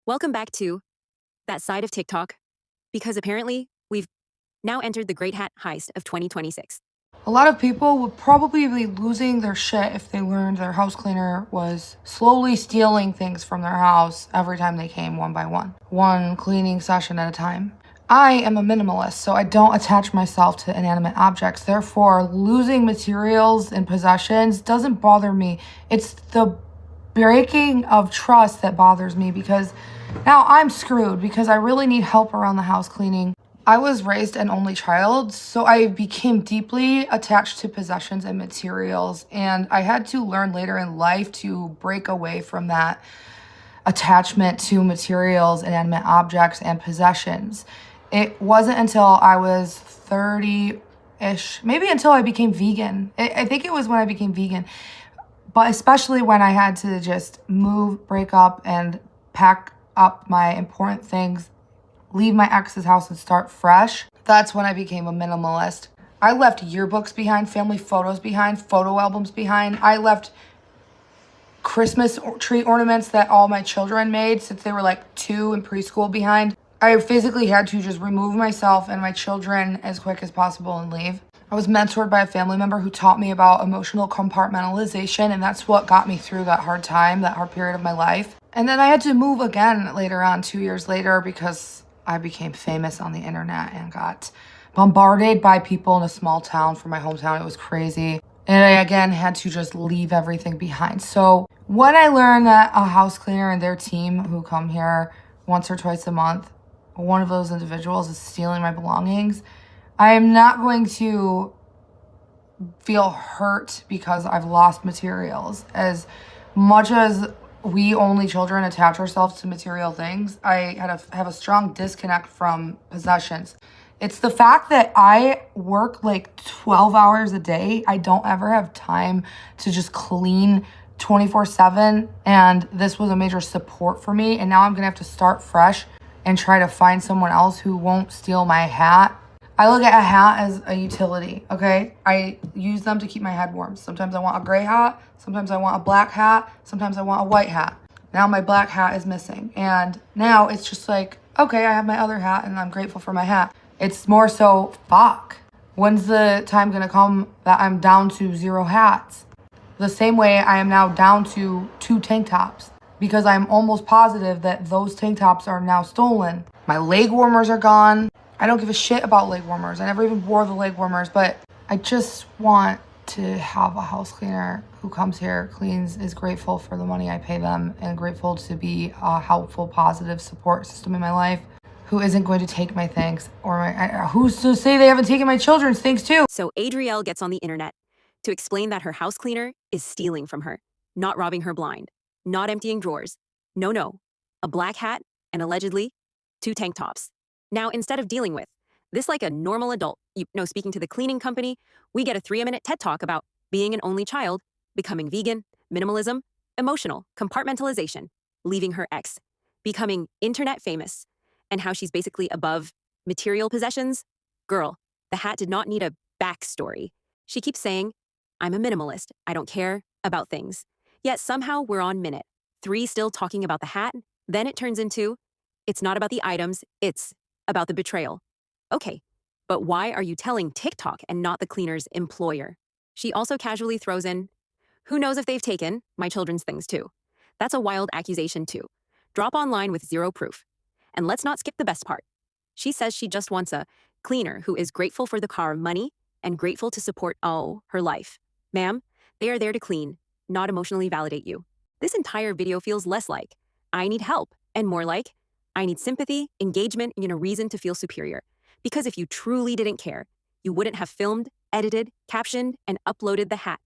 Welcome back to that side of TikTok, because apparently we've now entered the Great Hat Heist of 2026. A lot of people would probably be losing their shit if they learned their house cleaner was slowly stealing things from their house every time they came one by one cleaning session at a time. I am a minimalist, so I don't attach myself to inanimate objects. Therefore, losing materials and possessions doesn't bother me. It's the breaking of trust that bothers me, because now I'm screwed because I really need help around the house cleaning. I was raised an only child, so I became deeply attached to possessions and materials, and I had to learn later in life to break away from that attachment to materials, inanimate objects, and possessions. It wasn't until I was 30-ish, maybe until I became vegan. I think it was when I became vegan, but especially when I had to just move, break up, and pack up my important things, leave my ex's house and start fresh. That's when I became a minimalist. I left yearbooks behind, family photos behind, photo albums behind. I left Christmas tree ornaments that all my children made since they were like 2 in preschool behind. I physically had to just remove myself and my children as quick as possible and leave. I was mentored by a family member who taught me about emotional compartmentalization, and that's what got me through that hard time, that hard period of my life. And then I had to move again later on, 2 years later, because I became famous on the internet and got bombarded by people in a small town from my hometown. It was crazy. And I again had to just leave everything behind. So when I learned that a house cleaner and their team who come here once or twice a month, one of those individuals is stealing my belongings, I am not going to feel hurt because I've lost materials. As much as we only children attach ourselves to material things, I have a strong disconnect from possessions. It's the fact that I work like 12 hours a day. I don't ever have time to just clean 24/7, and this was a major support for me, and now I'm gonna have to start fresh and try to find someone else who won't steal my hat. I look at a hat as a utility, okay? I use them to keep my head warm. Sometimes I want a gray hat, sometimes I want a black hat, sometimes I want a white hat. Now my black hat is missing, and now it's just like, okay, I have my other hat and I'm grateful for my hat. It's more so, fuck, when's the time gonna come that I'm down to 0 hats? The same way I am now down to 2 tank tops, because I'm almost positive that those tank tops are now stolen. My leg warmers are gone. I don't give a shit about leg warmers. I never even wore the leg warmers, but I just want to have a house cleaner who comes here, cleans, is grateful for the money I pay them, and grateful to be a helpful, positive support system in my life, who isn't going to take my things, or who's to say they haven't taken my children's things too? So Adrielle gets on the internet to explain that her house cleaner is stealing from her, not robbing her blind, not emptying drawers. No, a black hat and allegedly 2 tank tops. Now, instead of dealing with this like a normal adult, speaking to the cleaning company, we get a 3-minute TED Talk about being an only child, becoming vegan, minimalism, emotional compartmentalization, leaving her ex, becoming internet famous, and how she's basically above material possessions. Girl, the hat did not need a backstory. She keeps saying, I'm a minimalist. I don't care about things. Yet somehow we're on minute 3 still talking about the hat. Then it turns into, it's not about the items, it's about the betrayal. Okay, but why are you telling TikTok and not the cleaner's employer? She also casually throws in, who knows if they've taken my children's things too? That's a wild accusation too. Drop online with 0 proof. And let's not skip the best part. She says she just wants a cleaner who is grateful for the car money and grateful to support, her life. Ma'am, they are there to clean, not emotionally validate you. This entire video feels less like, I need help, and more like, I need sympathy, engagement, and a reason to feel superior. Because if you truly didn't care, you wouldn't have filmed, edited, captioned, and uploaded the Hat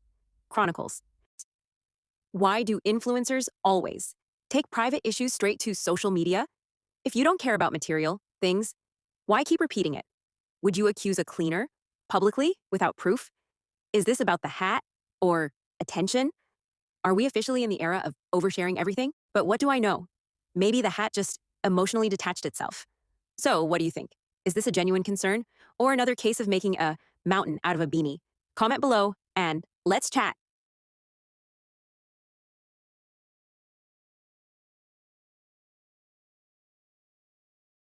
Chronicles. Why do influencers always take private issues straight to social media? If you don't care about material things, why keep repeating it? Would you accuse a cleaner publicly without proof? Is this about the hat or attention? Are we officially in the era of oversharing everything? But what do I know? Maybe the hat just emotionally detached itself. So what do you think? Is this a genuine concern or another case of making a mountain out of a beanie? Comment below and let's chat.